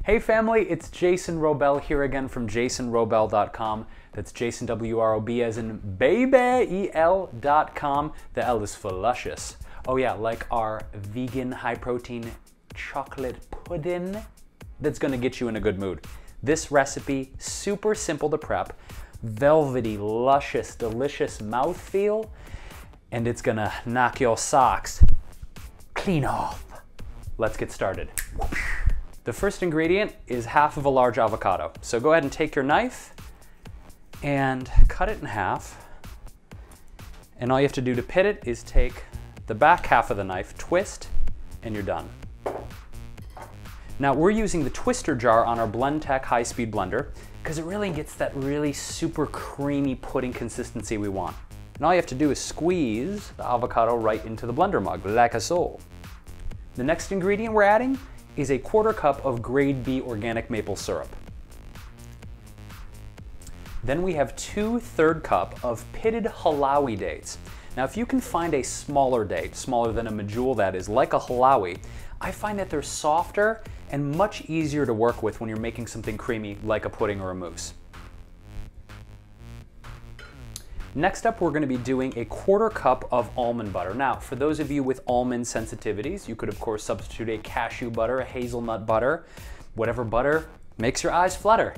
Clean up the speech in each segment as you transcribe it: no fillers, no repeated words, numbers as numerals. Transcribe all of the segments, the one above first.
Hey family, it's Jason Wrobel here again from jasonwrobel.com. That's Jason W-R-O-B as in baby, E-L.com. The L is for luscious. Oh yeah, like our vegan high protein chocolate pudding that's gonna get you in a good mood. This recipe, super simple to prep, velvety, luscious, delicious mouthfeel, and it's gonna knock your socks clean off. Let's get started. The first ingredient is half of a large avocado. So go ahead and take your knife and cut it in half. And all you have to do to pit it is take the back half of the knife, twist, and you're done. Now we're using the twister jar on our BlendTech high-speed blender because it really gets that really super creamy pudding consistency we want. And all you have to do is squeeze the avocado right into the blender mug, like so. The next ingredient we're adding is a 1/4 cup of grade B organic maple syrup. Then we have 2/3 cup of pitted halawi dates. Now if you can find a smaller date, smaller than a medjool that is, like a halawi, I find that they're softer and much easier to work with when you're making something creamy like a pudding or a mousse. Next up, we're going to be doing a 1/4 cup of almond butter. Now, for those of you with almond sensitivities, you could of course substitute a cashew butter, a hazelnut butter, whatever butter makes your eyes flutter.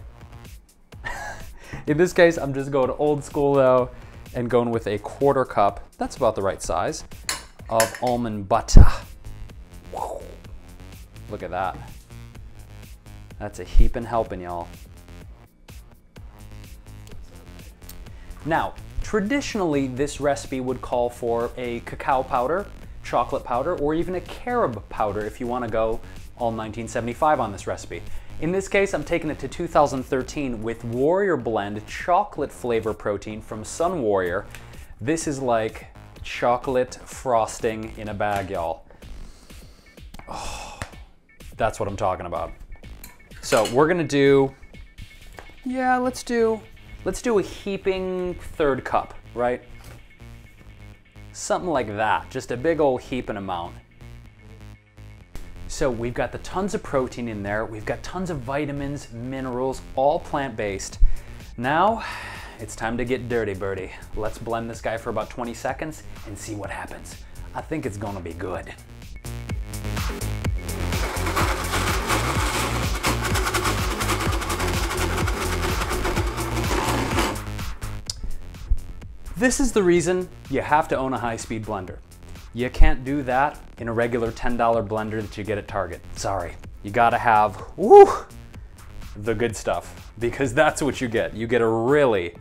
In this case, I'm just going old school though, and going with a 1/4 cup, that's about the right size, of almond butter. Whew. Look at that. That's a heapin' helping, y'all. Now, traditionally, this recipe would call for a cacao powder, chocolate powder, or even a carob powder if you want to go all 1975 on this recipe. In this case, I'm taking it to 2013 with Warrior Blend chocolate flavor protein from Sun Warrior. This is like chocolate frosting in a bag, y'all. Oh, that's what I'm talking about. So we're gonna do, yeah, let's do a heaping 1/3 cup, right? Something like that, just a big old heaping amount. So we've got the tons of protein in there, we've got tons of vitamins, minerals, all plant-based. Now, it's time to get dirty, birdie. Let's blend this guy for about 20 seconds and see what happens. I think it's gonna be good. This is the reason you have to own a high-speed blender. You can't do that in a regular $10 blender that you get at Target. Sorry, you gotta have, the good stuff, because that's what you get. You get a really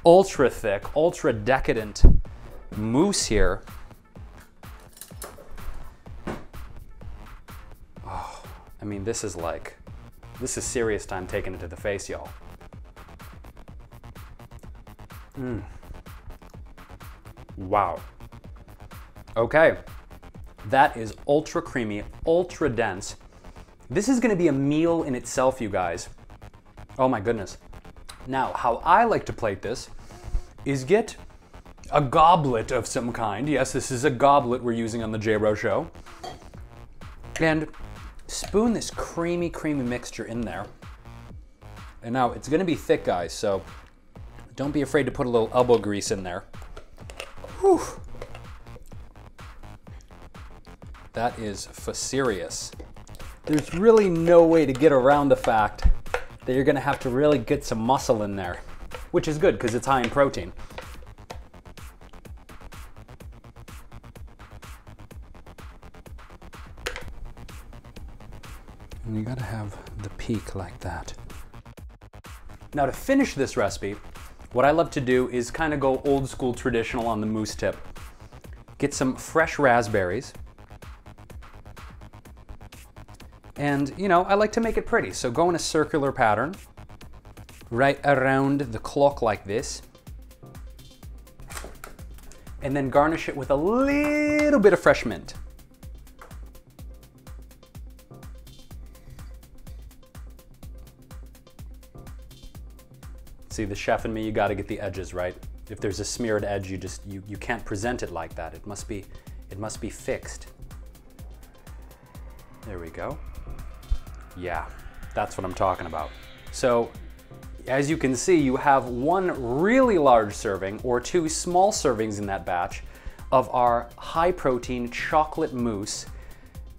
ultra thick, ultra decadent mousse here. Oh, I mean, this is serious time taking it to the face, y'all. Wow. Okay, that is ultra creamy, ultra dense. This is gonna be a meal in itself, you guys. Oh my goodness. Now, how I like to plate this is get a goblet of some kind. Yes, this is a goblet we're using on the J-Wro show. And spoon this creamy, creamy mixture in there. And now, it's gonna be thick, guys, so don't be afraid to put a little elbow grease in there. Whew. That is for serious. There's really no way to get around the fact that you're gonna have to really get some muscle in there, which is good because it's high in protein. And you gotta have the peak like that. Now to finish this recipe, what I love to do is kind of go old school traditional on the mousse tip. Get some fresh raspberries. And, you know, I like to make it pretty, so go in a circular pattern, right around the clock like this. And then garnish it with a little bit of fresh mint. See, the chef in me, you gotta get the edges right. If there's a smeared edge, you can't present it like that. It must be fixed. There we go. Yeah, That's what I'm talking about. So, as you can see, you have one really large serving or two small servings in that batch of our high protein chocolate mousse.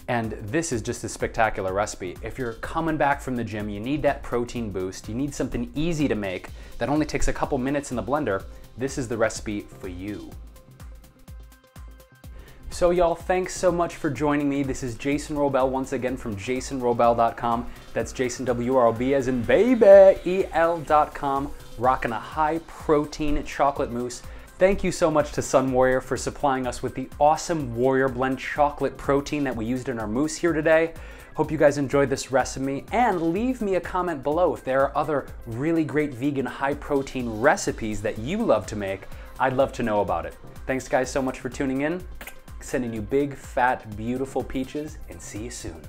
And this is just a spectacular recipe. If you're coming back from the gym, you need that protein boost, you need something easy to make that only takes a couple minutes in the blender, this is the recipe for you. So y'all, thanks so much for joining me. This is Jason Wrobel once again from jasonwrobel.com. That's Jason W-R-O-B as in baby, E-L.com, rocking a high protein chocolate mousse. Thank you so much to Sun Warrior for supplying us with the awesome Warrior Blend chocolate protein that we used in our mousse here today. Hope you guys enjoyed this recipe, and leave me a comment below if there are other really great vegan high protein recipes that you love to make. I'd love to know about it. Thanks guys so much for tuning in. Sending you big, fat, beautiful peaches, and see you soon.